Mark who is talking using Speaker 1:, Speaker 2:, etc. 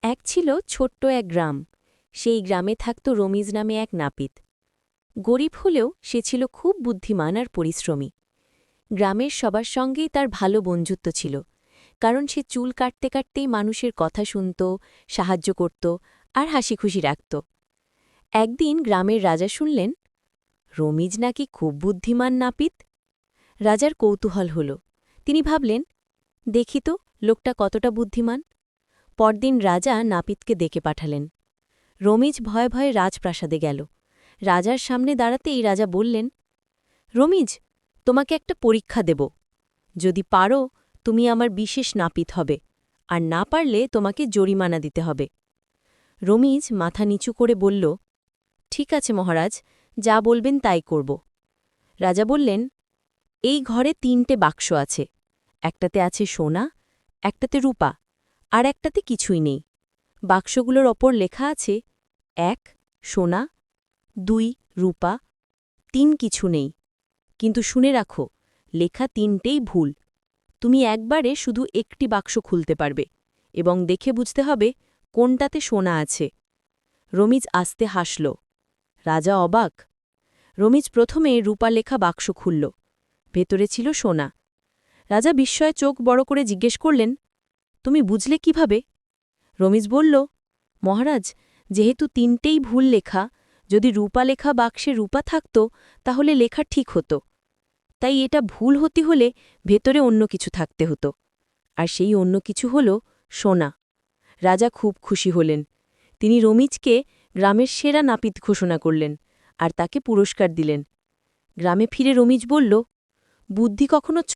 Speaker 1: এক ছিল ছোট্ট এক গ্রাম। সেই গ্রামে থাকত রমিজ নামে এক নাপিত। গরিব হলেও সে ছিল খুব বুদ্ধিমান আর পরিশ্রমী। গ্রামের সবার সঙ্গেই তার ভালো বন্ধুত্ব ছিল, কারণ সে চুল কাটতে কাটতেই মানুষের কথা শুনত, সাহায্য করত আর হাসিখুশি রাখত। একদিন গ্রামের রাজা শুনলেন, রমিজ নাকি খুব বুদ্ধিমান নাপিত। রাজার কৌতূহল হল। তিনি ভাবলেন, দেখি তো লোকটা কতটা বুদ্ধিমান। পরদিন রাজা নাপিতকে ডেকে পাঠালেন। রমিজ ভয়ে ভয়ে রাজপ্রাসাদে গেল। রাজার সামনে দাঁড়াতেই রাজা বললেন, রমিজ, তোমাকে একটা পরীক্ষা দেব। যদি পারো তুমি আমার বিশেষ নাপিত হবে, আর না পারলে তোমাকে জরিমানা দিতে হবে। রমিজ মাথা নিচু করে বলল, ঠিক আছে মহারাজ, যা বলবেন তাই করব। রাজা বললেন, এই ঘরে ৩টে বাক্স আছে। একটাতে আছে সোনা, একটাতে রূপা, আর একটাতে কিছুই নেই। বাক্সগুলোর ওপর লেখা আছে ১ সোনা, ২ রূপা, ৩ কিছু নেই। কিন্তু শুনে রাখো, লেখা ৩টেই ভুল। তুমি একবারে শুধু একটি বাক্স খুলতে পারবে এবং দেখে বুঝতে হবে কোনটাতে সোনা আছে। রমিজ আস্তে হাসল। রাজা অবাক। রমিজ প্রথমে রূপা লেখা বাক্স খুলল। ভেতরে ছিল সোনা। রাজা বিস্ময়ে চোখ বড় করে জিজ্ঞেস করলেন, তুমি বুঝলে কিভাবে? রমিজ বলল, মহারাজ, যেহেতু ৩টেই ভুল লেখা, যদি রূপা লেখা বাক্সে রূপা থাকত তাহলে লেখা ঠিক হতো। তাই এটা ভুল হতে হলে ভেতরে অন্য কিছু থাকতে হতো, আর সেই অন্য কিছু হল সোনা। রাজা খুব খুশি হলেন। তিনি রমিজকে গ্রামের সেরা নাপিত ঘোষণা করলেন আর তাকে পুরস্কার দিলেন। গ্রামে ফিরে রমিজ বলল, বুদ্ধি কখনো